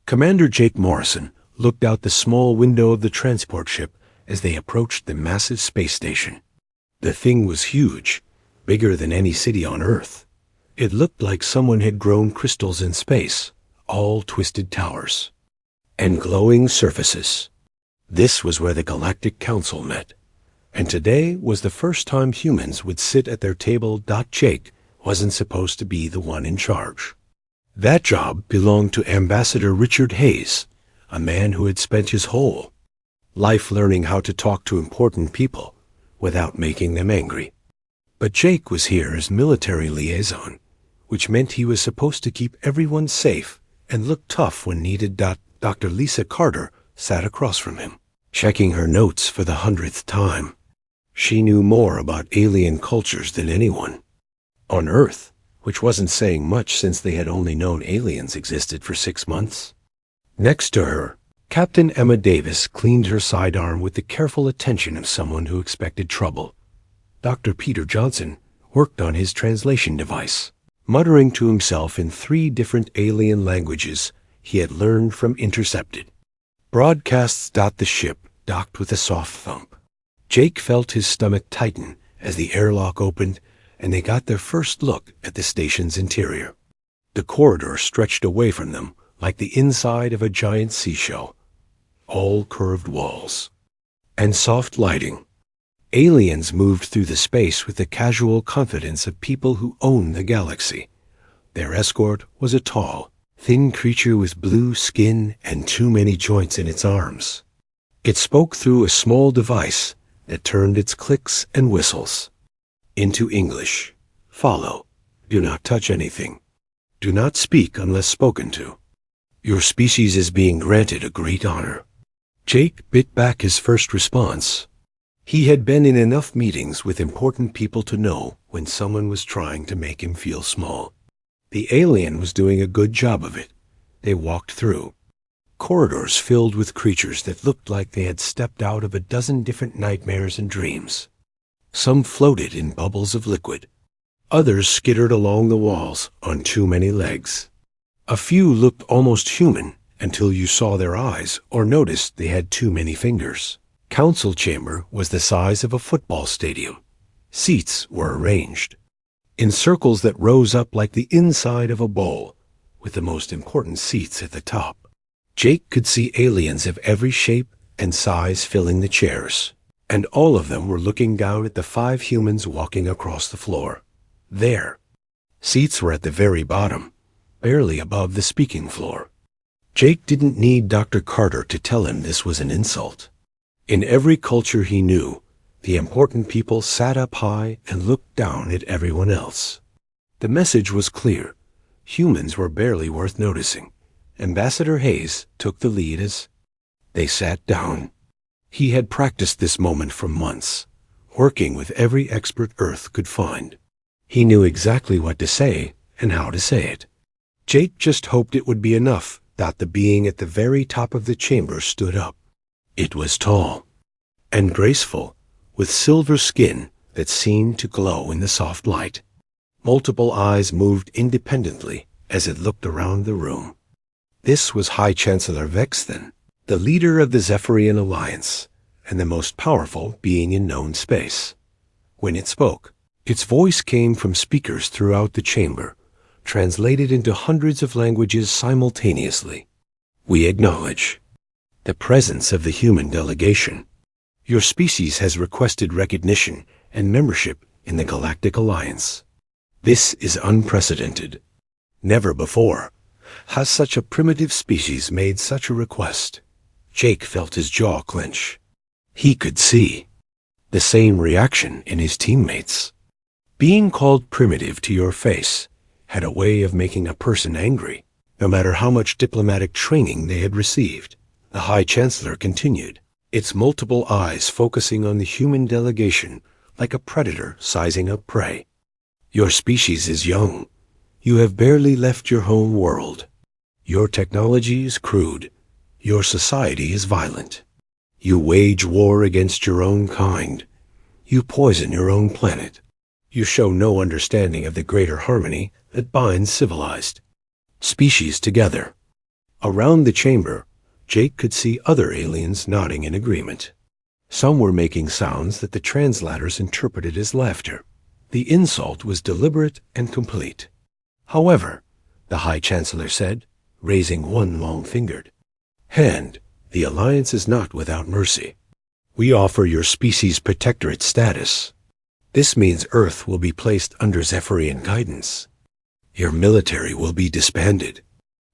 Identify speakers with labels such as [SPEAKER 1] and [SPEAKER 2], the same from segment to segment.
[SPEAKER 1] Commander Jake Morrison looked out the small window of the transport ship as they approached the massive space station. The thing was huge, bigger than any city on Earth. It looked like someone had grown crystals in space, all twisted towers and glowing surfaces. This was where the Galactic Council met, and today was the first time humans would sit at their table. Jake wasn't supposed to be the one in charge. That job belonged to Ambassador Richard Hayes, a man who had spent his whole life learning how to talk to important people without making them angry. But Jake was here as military liaison, which meant he was supposed to keep everyone safe and look tough when needed. Dr. Lisa Carter sat across from him, checking her notes for the 100th time. She knew more about alien cultures than anyone on Earth, which wasn't saying much since they had only known aliens existed for 6 months. Next to her, Captain Emma Davis cleaned her sidearm with the careful attention of someone who expected trouble. Dr. Peter Johnson worked on his translation device, muttering to himself in 3 different alien languages he had learned from Intercepted broadcasts. The ship docked with a soft thump. Jake felt his stomach tighten as the airlock opened and they got their first look at the station's interior. The corridor stretched away from them like the inside of a giant seashell, all curved walls and soft lighting. Aliens moved through the space with the casual confidence of people who own the galaxy. Their escort was a tall, thin creature with blue skin and too many joints in its arms. It spoke through a small device that turned its clicks and whistles into English. Follow. Do not touch anything. Do not speak unless spoken to. Your species is being granted a great honor. Jake bit back his first response. He had been in enough meetings with important people to know when someone was trying to make him feel small. The alien was doing a good job of it. They walked through corridors filled with creatures that looked like they had stepped out of a dozen different nightmares and dreams. Some floated in bubbles of liquid. Others skittered along the walls on too many legs. A few looked almost human until you saw their eyes or noticed they had too many fingers. Council chamber was the size of a football stadium. Seats were arranged in circles that rose up like the inside of a bowl, with the most important seats at the top. Jake could see aliens of every shape and size filling the chairs, and all of them were looking down at the 5 humans walking across the floor. Their seats were at the very bottom, barely above the speaking floor. Jake didn't need Dr. Carter to tell him this was an insult. In every culture he knew, the important people sat up high and looked down at everyone else. The message was clear. Humans were barely worth noticing. Ambassador Hayes took the lead as they sat down. He had practiced this moment for months, working with every expert Earth could find. He knew exactly what to say and how to say it. Jake just hoped it would be enough. The being at the very top of the chamber stood up. It was tall and graceful, with silver skin that seemed to glow in the soft light. Multiple eyes moved independently as it looked around the room. This was High Chancellor Vexthan, the leader of the Zephyrian Alliance, and the most powerful being in known space. When it spoke, its voice came from speakers throughout the chamber, translated into hundreds of languages simultaneously. We acknowledge the presence of the human delegation. Your species has requested recognition and membership in the Galactic Alliance. This is unprecedented. Never before has such a primitive species made such a request. Jake felt his jaw clench. He could see the same reaction in his teammates. Being called primitive to your face had a way of making a person angry, no matter how much diplomatic training they had received. The High Chancellor continued, its multiple eyes focusing on the human delegation like a predator sizing up prey. Your species is young. You have barely left your home world. Your technology is crude. Your society is violent. You wage war against your own kind. You poison your own planet. You show no understanding of the greater harmony that binds civilized species together. Around the chamber, Jake could see other aliens nodding in agreement. Some were making sounds that the translators interpreted as laughter. The insult was deliberate and complete. However, the High Chancellor said, raising one long-fingered hand, the Alliance is not without mercy. We offer your species protectorate status. This means Earth will be placed under Zephyrian guidance. Your military will be disbanded.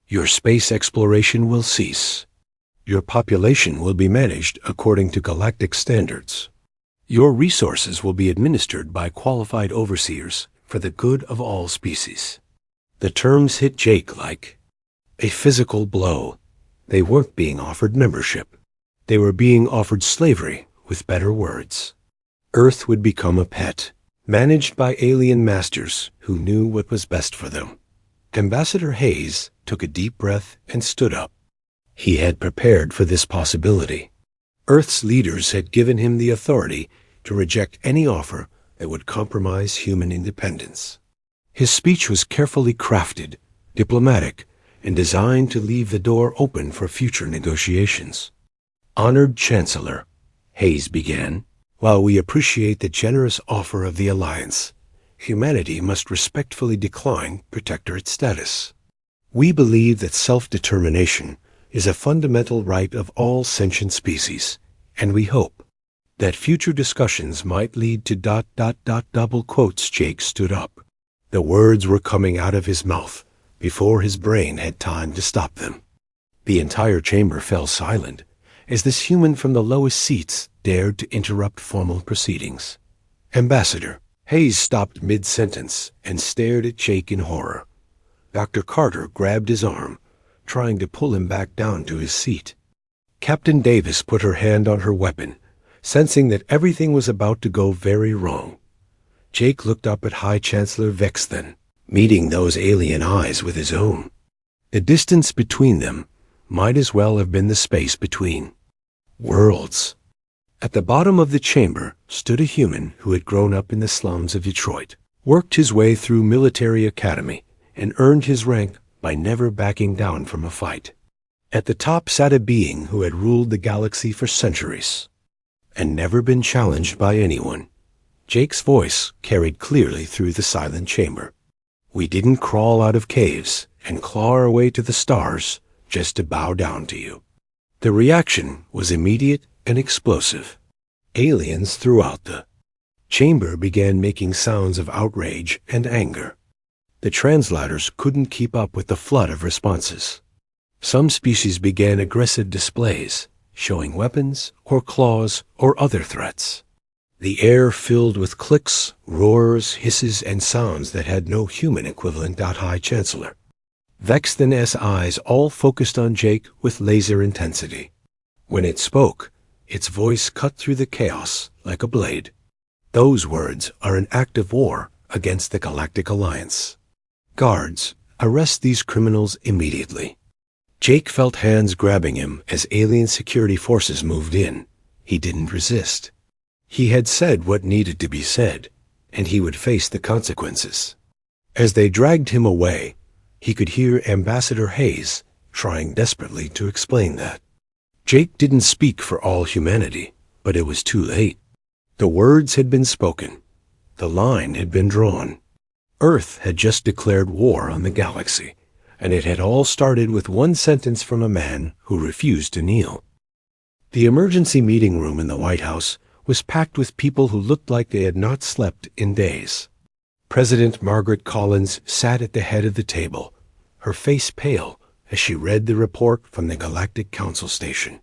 [SPEAKER 1] Your space exploration will cease. Your population will be managed according to galactic standards. Your resources will be administered by qualified overseers for the good of all species. The terms hit Jake like a physical blow. They weren't being offered membership. They were being offered slavery with better words. Earth would become a pet, managed by alien masters who knew what was best for them. Ambassador Hayes took a deep breath and stood up. He had prepared for this possibility. Earth's leaders had given him the authority to reject any offer that would compromise human independence. His speech was carefully crafted, diplomatic, and designed to leave the door open for future negotiations. Honored Chancellor, Hayes began, while we appreciate the generous offer of the Alliance, humanity must respectfully decline protectorate status. We believe that self-determination is a fundamental right of all sentient species, and we hope that future discussions might lead to ... double quotes. Jake stood up. The words were coming out of his mouth before his brain had time to stop them. The entire chamber fell silent as this human from the lowest seats dared to interrupt formal proceedings. Ambassador, Hayes stopped mid-sentence and stared at Jake in horror. Dr. Carter grabbed his arm, trying to pull him back down to his seat. Captain Davis put her hand on her weapon, sensing that everything was about to go very wrong. Jake looked up at High Chancellor Vexthen, meeting those alien eyes with his own. The distance between them might as well have been the space between worlds. At the bottom of the chamber stood a human who had grown up in the slums of Detroit, worked his way through military academy, and earned his rank by never backing down from a fight. At the top sat a being who had ruled the galaxy for centuries and never been challenged by anyone. Jake's voice carried clearly through the silent chamber. We didn't crawl out of caves and claw our way to the stars just to bow down to you. The reaction was immediate and explosive. Aliens throughout the chamber began making sounds of outrage and anger. The translators couldn't keep up with the flood of responses. Some species began aggressive displays, showing weapons or claws or other threats. The air filled with clicks, roars, hisses, and sounds that had no human equivalent. High Chancellor Vexthen's eyes all focused on Jake with laser intensity. When it spoke, its voice cut through the chaos like a blade. Those words are an act of war against the Galactic Alliance. Guards, arrest these criminals immediately. Jake felt hands grabbing him as alien security forces moved in. He didn't resist. He had said what needed to be said, and he would face the consequences. As they dragged him away, he could hear Ambassador Hayes trying desperately to explain that. Jake didn't speak for all humanity, but it was too late. The words had been spoken. The line had been drawn. Earth had just declared war on the galaxy, and it had all started with one sentence from a man who refused to kneel. The emergency meeting room in the White House was packed with people who looked like they had not slept in days. President Margaret Collins sat at the head of the table, her face pale as she read the report from the Galactic Council Station.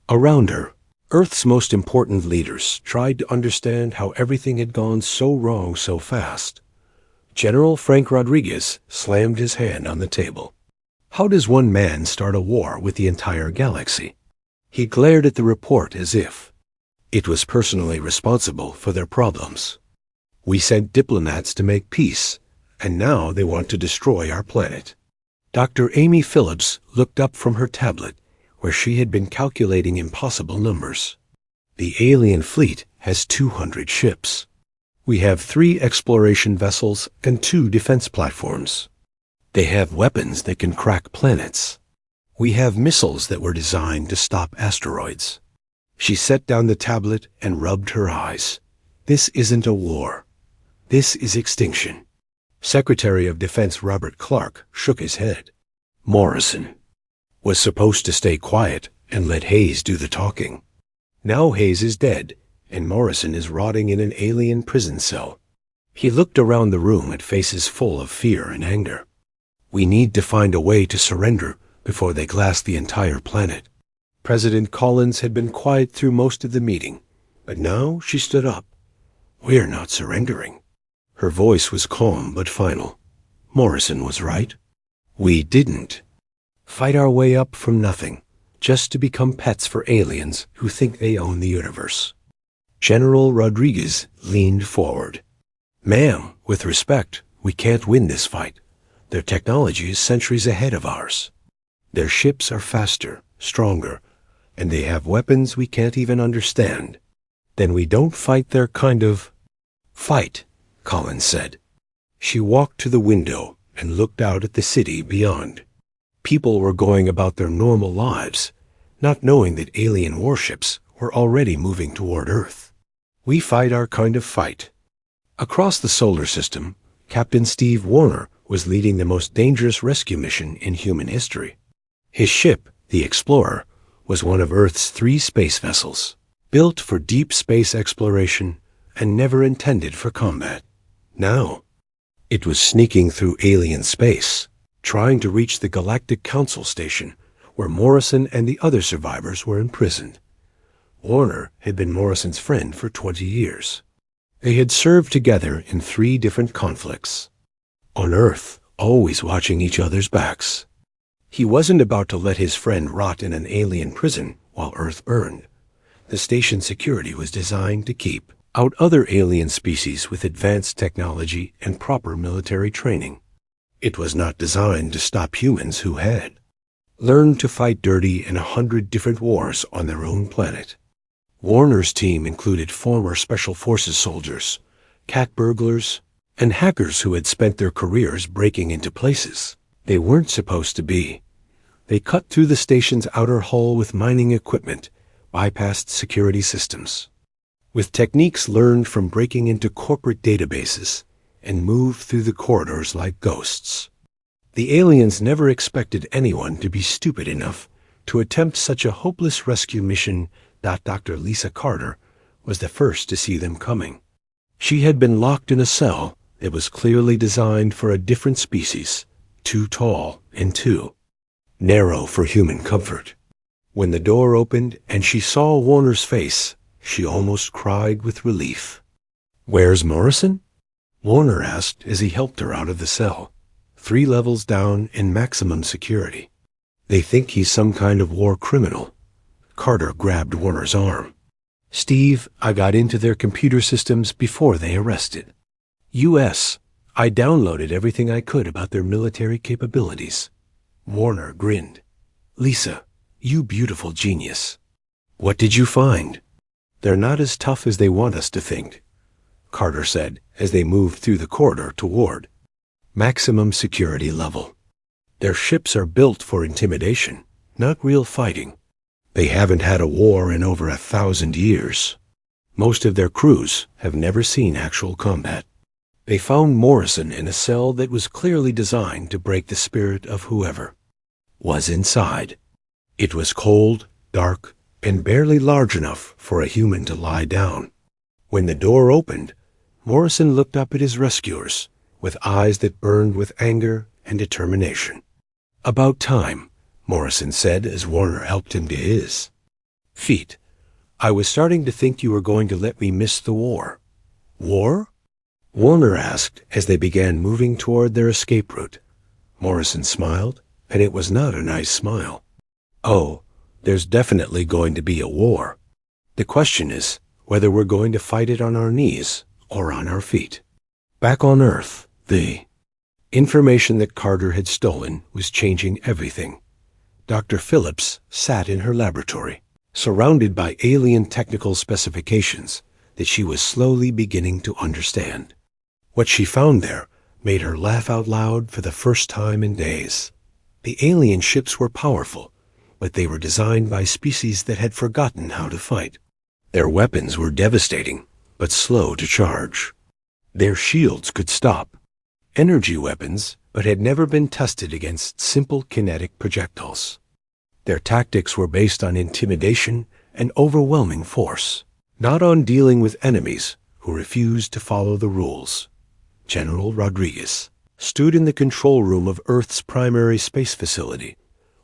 [SPEAKER 1] Around her, Earth's most important leaders tried to understand how everything had gone so wrong so fast. General Frank Rodriguez slammed his hand on the table. How does one man start a war with the entire galaxy? He glared at the report as if it was personally responsible for their problems. We sent diplomats to make peace, and now they want to destroy our planet. Dr. Amy Phillips looked up from her tablet, where she had been calculating impossible numbers. The alien fleet has 200 ships. We have 3 exploration vessels and 2 defense platforms. They have weapons that can crack planets. We have missiles that were designed to stop asteroids. She set down the tablet and rubbed her eyes. This isn't a war. This is extinction. Secretary of Defense Robert Clark shook his head. Morrison was supposed to stay quiet and let Hayes do the talking. Now Hayes is dead, and Morrison is rotting in an alien prison cell. He looked around the room at faces full of fear and anger. We need to find a way to surrender before they glass the entire planet. President Collins had been quiet through most of the meeting, but now she stood up. We're not surrendering. Her voice was calm but final. Morrison was right. We didn't fight our way up from nothing, just to become pets for aliens who think they own the universe. General Rodriguez leaned forward. Ma'am, with respect, we can't win this fight. Their technology is centuries ahead of ours. Their ships are faster, stronger, and they have weapons we can't even understand. Then we don't fight their kind of fight, Collins said. She walked to the window and looked out at the city beyond. People were going about their normal lives, not knowing that alien warships were already moving toward Earth. We fight our kind of fight. Across the solar system, Captain Steve Warner was leading the most dangerous rescue mission in human history. His ship, the Explorer, was one of Earth's 3 space vessels, built for deep space exploration and never intended for combat. Now, it was sneaking through alien space, trying to reach the Galactic Council station, where Morrison and the other survivors were imprisoned. Warner had been Morrison's friend for 20 years. They had served together in 3 different conflicts. On Earth, always watching each other's backs. He wasn't about to let his friend rot in an alien prison while Earth burned. The station's security was designed to keep out other alien species with advanced technology and proper military training. It was not designed to stop humans who had learned to fight dirty in 100 different wars on their own planet. Warner's team included former Special Forces soldiers, cat burglars, and hackers who had spent their careers breaking into places they weren't supposed to be. They cut through the station's outer hull with mining equipment, bypassed security systems. With techniques learned from breaking into corporate databases, and moved through the corridors like ghosts. The aliens never expected anyone to be stupid enough to attempt such a hopeless rescue mission. Dr. Lisa Carter was the first to see them coming. She had been locked in a cell that was clearly designed for a different species, too tall and too narrow for human comfort. When the door opened and she saw Warner's face, she almost cried with relief. Where's Morrison? Warner asked as he helped her out of the cell, 3 levels down in maximum security. They think he's some kind of war criminal. Carter grabbed Warner's arm. Steve, I got into their computer systems before they arrested. U.S. I downloaded everything I could about their military capabilities. Warner grinned. Lisa, you beautiful genius. What did you find? They're not as tough as they want us to think, Carter said as they moved through the corridor toward maximum security level. Their ships are built for intimidation, not real fighting. They haven't had a war in over 1,000 years. Most of their crews have never seen actual combat. They found Morrison in a cell that was clearly designed to break the spirit of whoever was inside. It was cold, dark, and barely large enough for a human to lie down. When the door opened, Morrison looked up at his rescuers with eyes that burned with anger and determination. About time, Morrison said as Warner helped him to his feet. I was starting to think you were going to let me miss the war. War? Warner asked as they began moving toward their escape route. Morrison smiled, and it was not a nice smile. Oh, there's definitely going to be a war. The question is whether we're going to fight it on our knees or on our feet. Back on Earth, the information that Carter had stolen was changing everything. Dr. Phillips sat in her laboratory, surrounded by alien technical specifications that she was slowly beginning to understand. What she found there made her laugh out loud for the first time in days. The alien ships were powerful, but they were designed by species that had forgotten how to fight. Their weapons were devastating, but slow to charge. Their shields could stop energy weapons, but had never been tested against simple kinetic projectiles. Their tactics were based on intimidation and overwhelming force, not on dealing with enemies who refused to follow the rules. General Rodriguez stood in the control room of Earth's primary space facility,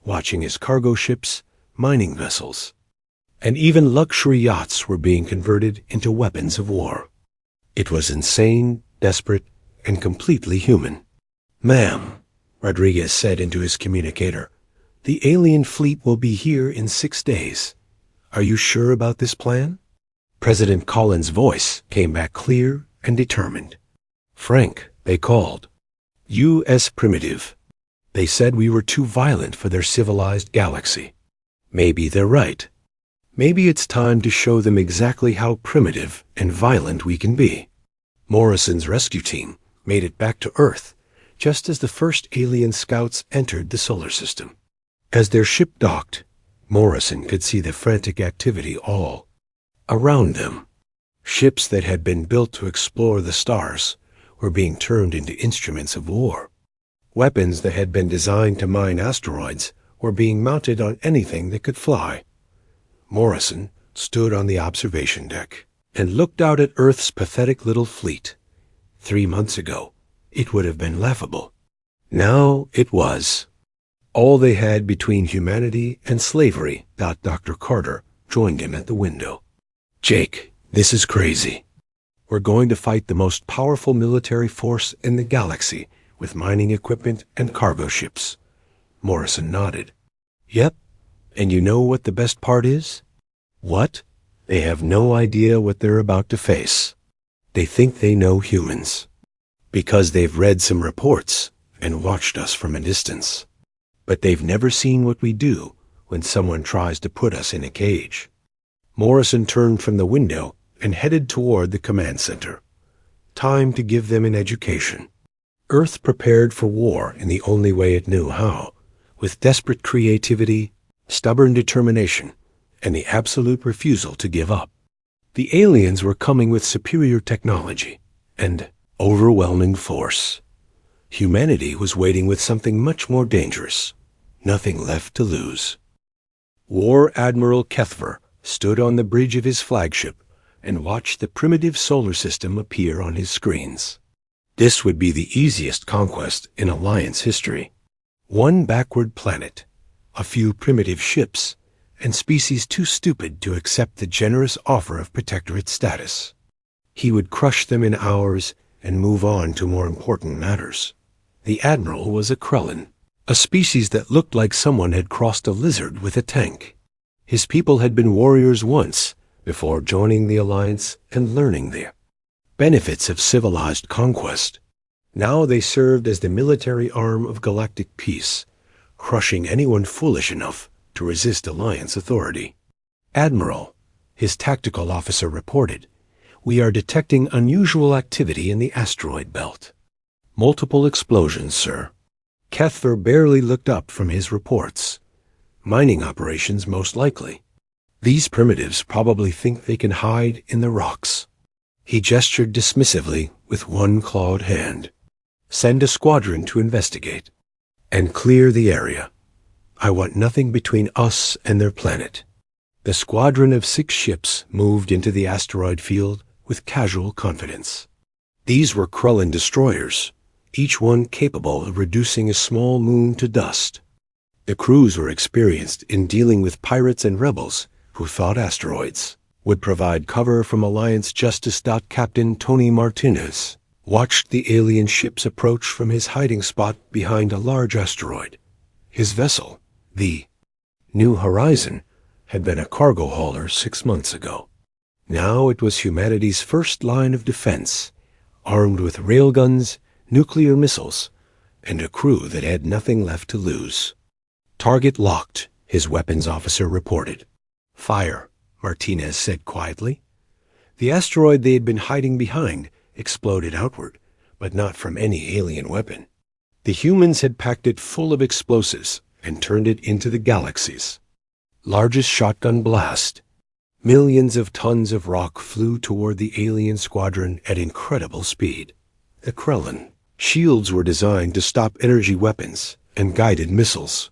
[SPEAKER 1] watching his cargo ships, mining vessels, and even luxury yachts were being converted into weapons of war. It was insane, desperate, and completely human. "Ma'am," Rodriguez said into his communicator, "the alien fleet will be here in 6 days. Are you sure about this plan?" President Collins' voice came back clear and determined. "Frank," they called. U.S. primitive. They said we were too violent for their civilized galaxy. Maybe they're right. Maybe it's time to show them exactly how primitive and violent we can be. Morrison's rescue team made it back to Earth just as the first alien scouts entered the solar system. As their ship docked, Morrison could see the frantic activity all around them. Ships that had been built to explore the stars were being turned into instruments of war. Weapons that had been designed to mine asteroids were being mounted on anything that could fly. Morrison stood on the observation deck and looked out at Earth's pathetic little fleet. 3 months ago, it would have been laughable. Now it was. All they had between humanity and slavery. Dr. Carter joined him at the window. "Jake, this is crazy. We're going to fight the most powerful military force in the galaxy with mining equipment and cargo ships." Morrison nodded. "Yep. And you know what the best part is?" "What?" "They have no idea what they're about to face. They think they know humans, because they've read some reports and watched us from a distance. But they've never seen what we do when someone tries to put us in a cage." Morrison turned from the window and headed toward the command center. Time to give them an education. Earth prepared for war in the only way it knew how, with desperate creativity, stubborn determination, and the absolute refusal to give up. The aliens were coming with superior technology and overwhelming force. Humanity was waiting with something much more dangerous. Nothing left to lose. War Admiral Kethver stood on the bridge of his flagship and watched the primitive solar system appear on his screens. This would be the easiest conquest in Alliance history. One backward planet, a few primitive ships, and species too stupid to accept the generous offer of protectorate status. He would crush them in hours and move on to more important matters. The Admiral was a Krellin, a species that looked like someone had crossed a lizard with a tank. His people had been warriors once, before joining the Alliance and learning the benefits of civilized conquest. Now they served as the military arm of galactic peace, crushing anyone foolish enough to resist Alliance authority. "Admiral," his tactical officer reported, "we are detecting unusual activity in the asteroid belt." "Multiple explosions, sir." Kethver barely looked up from his reports. "Mining operations, most likely. These primitives probably think they can hide in the rocks." He gestured dismissively with one clawed hand. "Send a squadron to investigate and clear the area. I want nothing between us and their planet." The squadron of 6 ships moved into the asteroid field with casual confidence. These were Krellin destroyers, each one capable of reducing a small moon to dust. The crews were experienced in dealing with pirates and rebels who thought asteroids would provide cover from Alliance Justice. Captain Tony Martinez watched the alien ships approach from his hiding spot behind a large asteroid. His vessel, the New Horizon, had been a cargo hauler 6 months ago. Now it was humanity's first line of defense, armed with railguns, nuclear missiles, and a crew that had nothing left to lose. "Target locked," his weapons officer reported. "Fire," Martinez said quietly. The asteroid they had been hiding behind exploded outward, but not from any alien weapon. The humans had packed it full of explosives and turned it into the galaxy's largest shotgun blast. Millions of tons of rock flew toward the alien squadron at incredible speed. The Krellin shields were designed to stop energy weapons and guided missiles.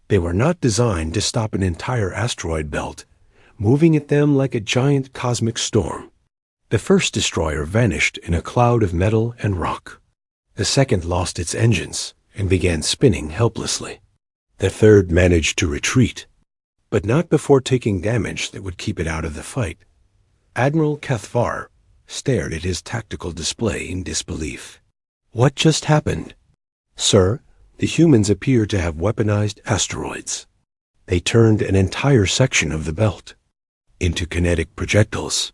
[SPEAKER 1] They were not designed to stop an entire asteroid belt, moving at them like a giant cosmic storm. The first destroyer vanished in a cloud of metal and rock. The second lost its engines and began spinning helplessly. The third managed to retreat, but not before taking damage that would keep it out of the fight. Admiral Cathvar stared at his tactical display in disbelief. What just happened? Sir, the humans appear to have weaponized asteroids. They turned an entire section of the belt into kinetic projectiles.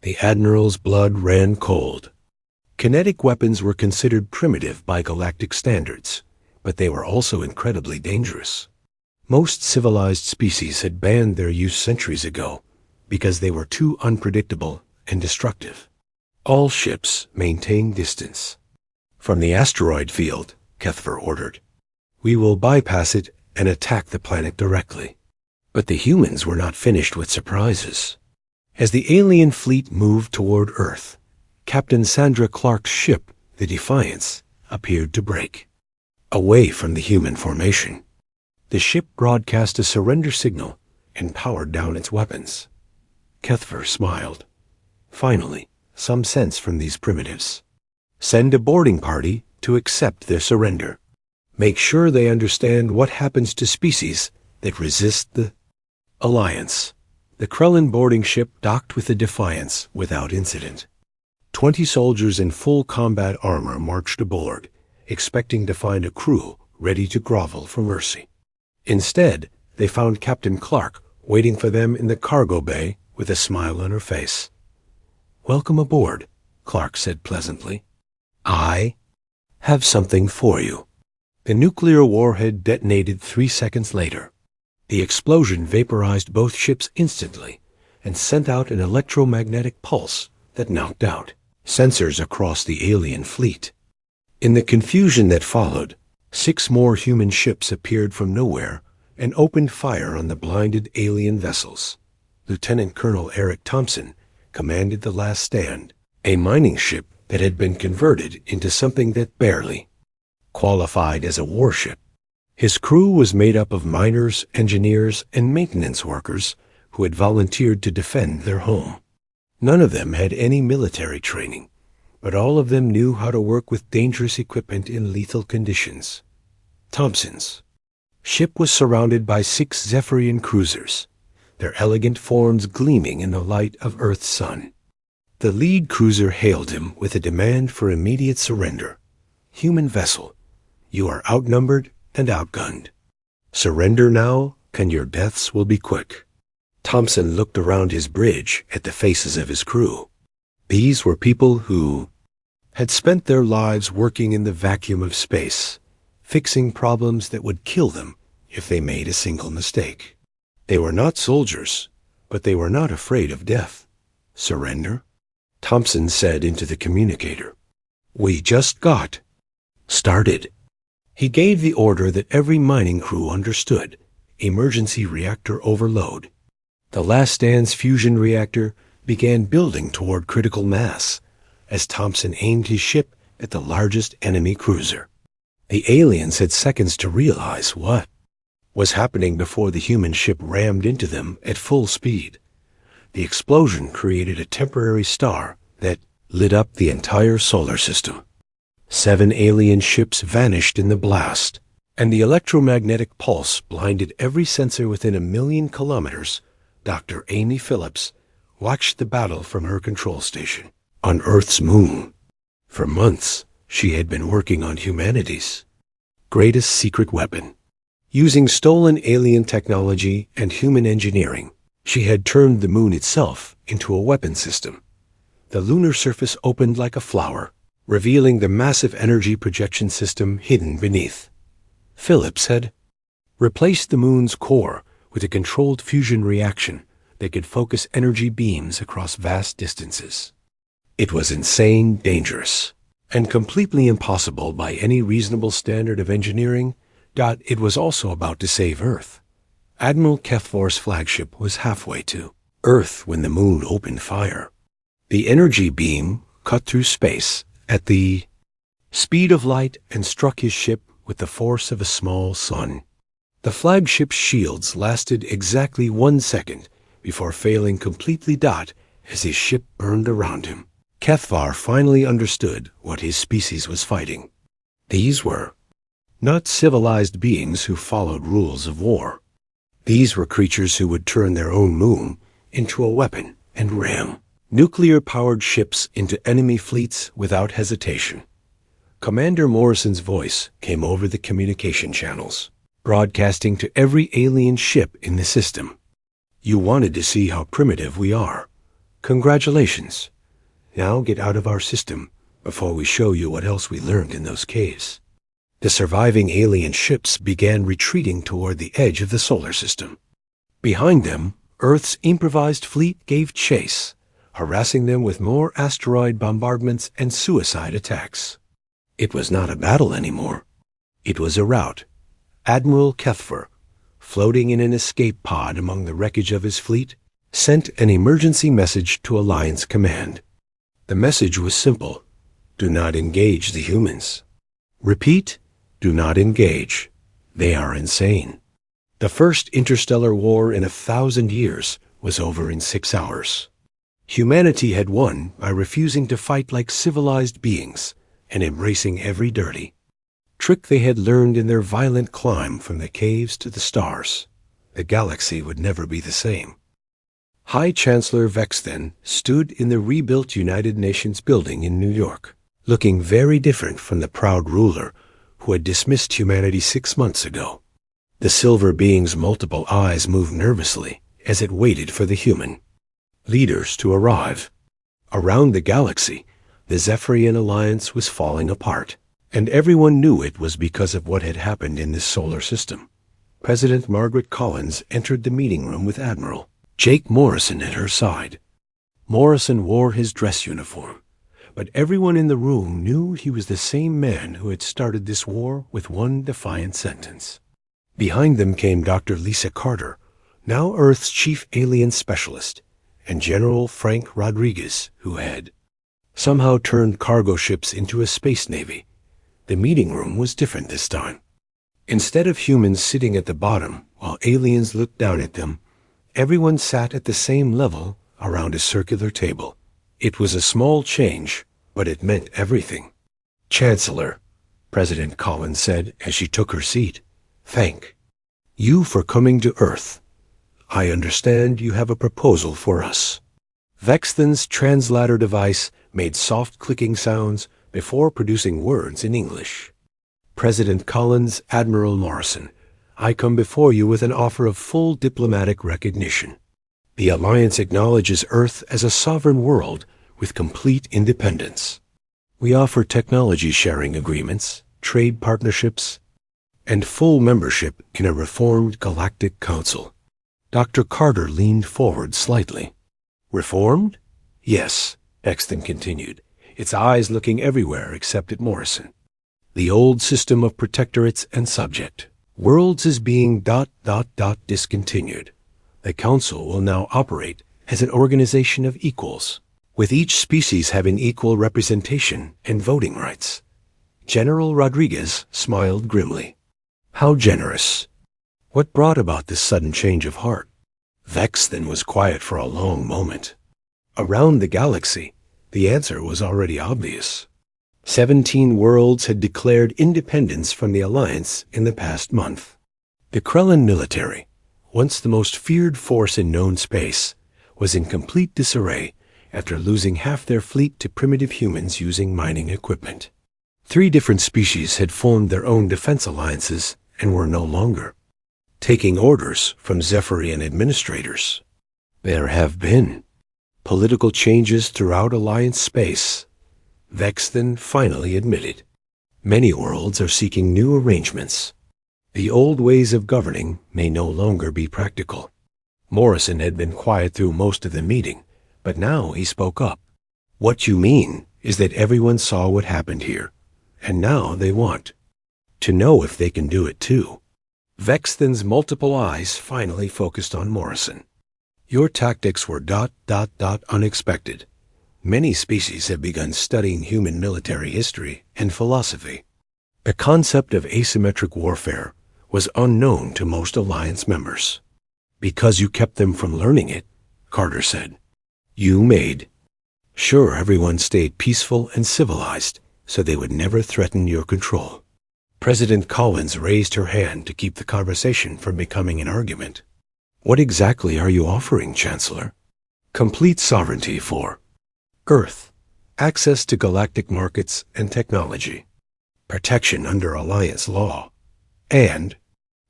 [SPEAKER 1] The Admiral's blood ran cold. Kinetic weapons were considered primitive by galactic standards, but they were also incredibly dangerous. Most civilized species had banned their use centuries ago because they were too unpredictable and destructive. All ships maintain distance from the asteroid field, Kethver ordered. We will bypass it and attack the planet directly. But the humans were not finished with surprises. As the alien fleet moved toward Earth, Captain Sandra Clark's ship, the Defiance, appeared to break away from the human formation. The ship broadcast a surrender signal and powered down its weapons. Kethver smiled. Finally, some sense from these primitives. Send a boarding party to accept their surrender. Make sure they understand what happens to species that resist the Alliance. The Krellin boarding ship docked with the Defiance without incident. 20 soldiers in full combat armor marched aboard, expecting to find a crew ready to grovel for mercy. Instead, they found Captain Clark waiting for them in the cargo bay with a smile on her face. Welcome aboard, Clark said pleasantly. I have something for you. The nuclear warhead detonated 3 seconds later. The explosion vaporized both ships instantly and sent out an electromagnetic pulse that knocked out sensors across the alien fleet. In the confusion that followed, 6 more human ships appeared from nowhere and opened fire on the blinded alien vessels. Lieutenant Colonel Eric Thompson commanded the Last Stand, a mining ship that had been converted into something that barely qualified as a warship. His crew was made up of miners, engineers, and maintenance workers who had volunteered to defend their home. None of them had any military training, but all of them knew how to work with dangerous equipment in lethal conditions. Thompson's ship was surrounded by 6 Zephyrian cruisers, their elegant forms gleaming in the light of Earth's sun. The lead cruiser hailed him with a demand for immediate surrender. Human vessel, you are outnumbered and outgunned. Surrender now, and your deaths will be quick. Thompson looked around his bridge at the faces of his crew. These were people who had spent their lives working in the vacuum of space, fixing problems that would kill them if they made a single mistake. They were not soldiers, but they were not afraid of death. Surrender? Thompson said into the communicator. We just got started. He gave the order that every mining crew understood. Emergency reactor overload. The Last Stand's fusion reactor began building toward critical mass as Thompson aimed his ship at the largest enemy cruiser. The aliens had seconds to realize what was happening before the human ship rammed into them at full speed. The explosion created a temporary star that lit up the entire solar system. 7 alien ships vanished in the blast, and the electromagnetic pulse blinded every sensor within 1,000,000 kilometers. Dr. Amy Phillips watched the battle from her control station on Earth's moon. For months, she had been working on humanity's greatest secret weapon. Using stolen alien technology and human engineering, she had turned the moon itself into a weapon system. The lunar surface opened like a flower, revealing the massive energy projection system hidden beneath. Phillips had replaced the moon's core with a controlled fusion reaction that could focus energy beams across vast distances. It was insane dangerous. and completely impossible by any reasonable standard of engineering, it was also about to save Earth. Admiral Kethvar's flagship was halfway to Earth when the moon opened fire. The energy beam cut through space at the speed of light and struck his ship with the force of a small sun. The flagship's shields lasted exactly 1 second before failing completely as his ship burned around him. Kethvar finally understood what his species was fighting. These were not civilized beings who followed rules of war. These were creatures who would turn their own moon into a weapon and ram nuclear-powered ships into enemy fleets without hesitation. Commander Morrison's voice came over the communication channels, broadcasting to every alien ship in the system. You wanted to see how primitive we are. Congratulations. Now get out of our system before we show you what else we learned in those caves. The surviving alien ships began retreating toward the edge of the solar system. Behind them, Earth's improvised fleet gave chase, harassing them with more asteroid bombardments and suicide attacks. It was not a battle anymore. It was a rout. Admiral Kethvar, floating in an escape pod among the wreckage of his fleet, sent an emergency message to Alliance Command. The message was simple. Do not engage the humans. Repeat, do not engage. They are insane. The first interstellar war in 1,000 years was over in 6 hours. Humanity had won by refusing to fight like civilized beings and embracing every dirty trick they had learned in their violent climb from the caves to the stars. The galaxy would never be the same. High Chancellor Vexthen stood in the rebuilt United Nations building in New York, looking very different from the proud ruler who had dismissed humanity 6 months ago. The silver being's multiple eyes moved nervously as it waited for the human leaders to arrive. Around the galaxy, the Zephyrian alliance was falling apart, and everyone knew it was because of what had happened in this solar system. President Margaret Collins entered the meeting room with Admiral Jake Morrison at her side. Morrison wore his dress uniform, but everyone in the room knew he was the same man who had started this war with one defiant sentence. Behind them came Dr. Lisa Carter, now Earth's chief alien specialist, and General Frank Rodriguez, who had somehow turned cargo ships into a space navy. The meeting room was different this time. Instead of humans sitting at the bottom while aliens looked down at them, everyone sat at the same level around a circular table. It was a small change, but it meant everything. Chancellor, President Collins said as she took her seat, thank you for coming to Earth. I understand you have a proposal for us. Vexthen's translator device made soft clicking sounds before producing words in English. President Collins, Admiral Morrison, I come before you with an offer of full diplomatic recognition. The Alliance acknowledges Earth as a sovereign world with complete independence. We offer technology sharing agreements, trade partnerships, and full membership in a reformed Galactic Council. Dr. Carter leaned forward slightly. Reformed? Yes, Exton continued, its eyes looking everywhere except at Morrison. The old system of protectorates and subject. Worlds is being discontinued. The Council will now operate as an organization of equals, with each species having equal representation and voting rights. General Rodriguez smiled grimly. How generous. What brought about this sudden change of heart? Vexthen was quiet for a long moment. Around the galaxy, the answer was already obvious. 17 worlds had declared independence from the Alliance in the past month. The Krellan military, once the most feared force in known space, was in complete disarray after losing half their fleet to primitive humans using mining equipment. 3 different species had formed their own defense alliances and were no longer taking orders from Zephyrian administrators. There have been political changes throughout Alliance space, Vexthen finally admitted. Many worlds are seeking new arrangements. The old ways of governing may no longer be practical. Morrison had been quiet through most of the meeting, but now he spoke up. What you mean? is that everyone saw what happened here, and now they want to know if they can do it too. Vexthen's multiple eyes finally focused on Morrison. Your tactics were ... unexpected. Many species have begun studying human military history and philosophy. The concept of asymmetric warfare was unknown to most Alliance members. Because you kept them from learning it, Carter said. You made sure everyone stayed peaceful and civilized so they would never threaten your control. President Collins raised her hand to keep the conversation from becoming an argument. What exactly are you offering, Chancellor? Complete sovereignty for Earth, access to galactic markets and technology, protection under Alliance law, and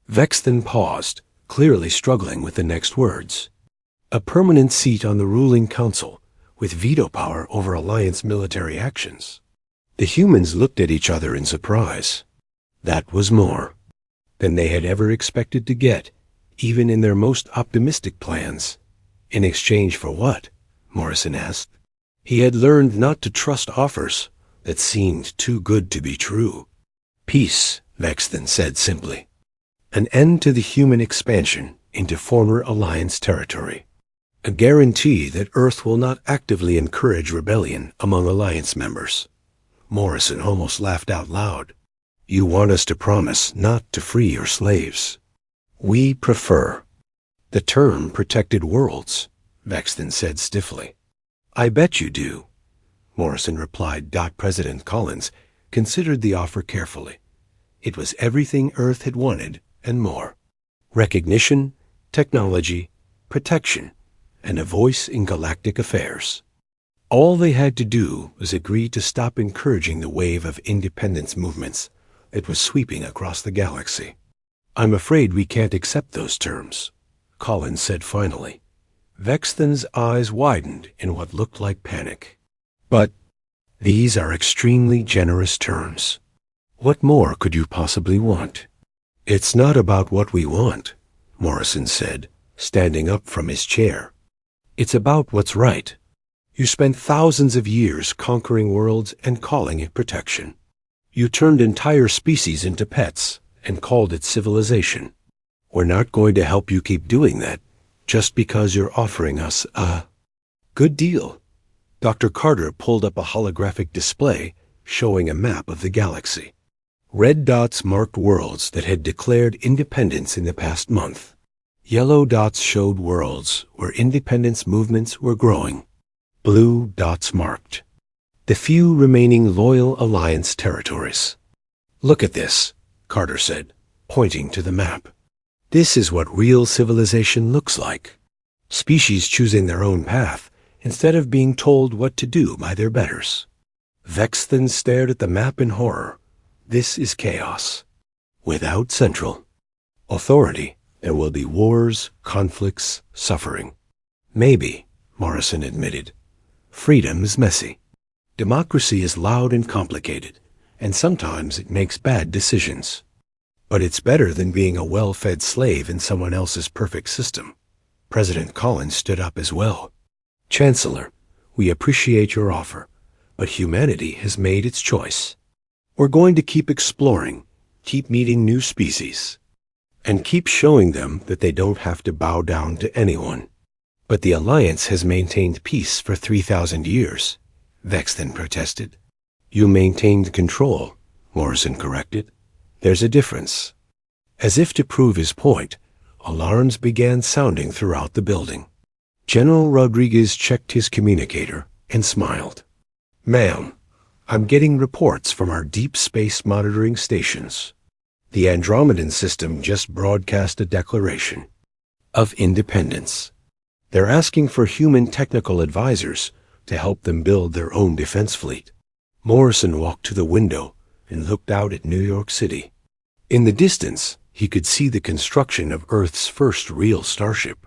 [SPEAKER 1] Vexthen paused, clearly struggling with the next words. A permanent seat on the ruling council with veto power over Alliance military actions. The humans looked at each other in surprise. That was more than they had ever expected to get, even in their most optimistic plans. In exchange for what? Morrison asked. He had learned not to trust offers that seemed too good to be true. Peace, Vexthen said simply. An end to the human expansion into former Alliance territory. A guarantee that Earth will not actively encourage rebellion among Alliance members. Morrison almost laughed out loud. You want us to promise not to free your slaves. We prefer the term protected worlds, Vexthen said stiffly. I bet you do, Morrison replied. President Collins considered the offer carefully. It was everything Earth had wanted and more. Recognition, technology, protection, and a voice in galactic affairs. All they had to do was agree to stop encouraging the wave of independence movements that was sweeping across the galaxy. I'm afraid we can't accept those terms, Collins said finally. Vexthen's eyes widened in what looked like panic. But these are extremely generous terms. What more could you possibly want? It's not about what we want, Morrison said, standing up from his chair. It's about what's right. You spent thousands of years conquering worlds and calling it protection. You turned entire species into pets and called it civilization. We're not going to help you keep doing that just because you're offering us a good deal. Dr. Carter pulled up a holographic display showing a map of the galaxy. Red dots marked worlds that had declared independence in the past month. Yellow dots showed worlds where independence movements were growing. Blue dots marked the few remaining loyal Alliance territories. Look at this, Carter said, pointing to the map. This is what real civilization looks like. Species choosing their own path instead of being told what to do by their betters. Vexthen stared at the map in horror. This is chaos. Without central authority, there will be wars, conflicts, suffering. Maybe, Morrison admitted. Freedom is messy. Democracy is loud and complicated, and sometimes it makes bad decisions. But it's better than being a well-fed slave in someone else's perfect system. President Collins stood up as well. Chancellor, we appreciate your offer, but humanity has made its choice. We're going to keep exploring, keep meeting new species, and keep showing them that they don't have to bow down to anyone. But the Alliance has maintained peace for 3,000 years, Vexthen protested. You maintained control, Morrison corrected. There's a difference. As if to prove his point, alarms began sounding throughout the building. General Rodriguez checked his communicator and smiled. Ma'am, I'm getting reports from our deep space monitoring stations. The Andromedan system just broadcast a declaration of independence. They're asking for human technical advisors to help them build their own defense fleet. Morrison walked to the window and looked out at New York City. In the distance, he could see the construction of Earth's first real starship,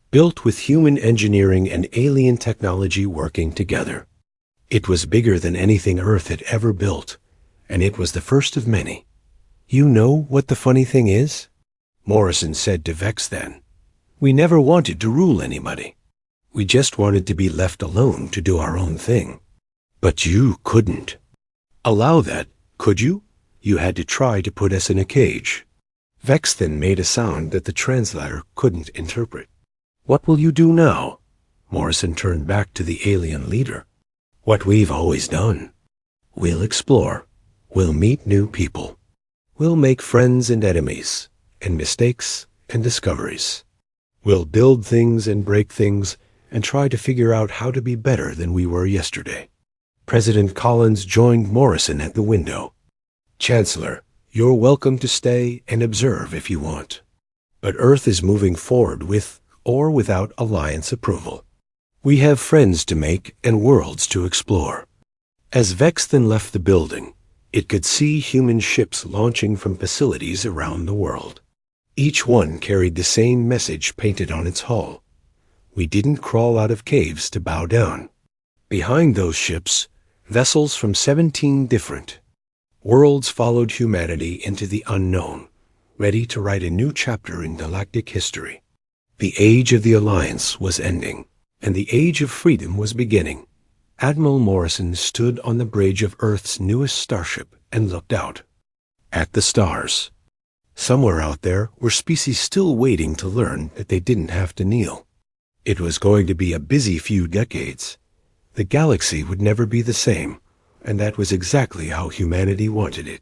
[SPEAKER 1] built with human engineering and alien technology working together. It was bigger than anything Earth had ever built, and it was the first of many. You know what the funny thing is? Morrison said to Vexthen. We never wanted to rule anybody. We just wanted to be left alone to do our own thing. But you couldn't allow that, could you? You had to try to put us in a cage. Vex then made a sound that the translator couldn't interpret. What will you do now? Morrison turned back to the alien leader. What we've always done. We'll explore. We'll meet new people. We'll make friends and enemies, and mistakes and discoveries. We'll build things and break things, and try to figure out how to be better than we were yesterday. President Collins joined Morrison at the window. Chancellor, you're welcome to stay and observe if you want. But Earth is moving forward with or without Alliance approval. We have friends to make and worlds to explore. As Vex then left the building, it could see human ships launching from facilities around the world. Each one carried the same message painted on its hull. We didn't crawl out of caves to bow down. Behind those ships, vessels from 17 different worlds followed humanity into the unknown, ready to write a new chapter in galactic history. The age of the Alliance was ending, and the age of freedom was beginning. Admiral Morrison stood on the bridge of Earth's newest starship and looked out at the stars. Somewhere out there were species still waiting to learn that they didn't have to kneel. It was going to be a busy few decades. The galaxy would never be the same, and that was exactly how humanity wanted it.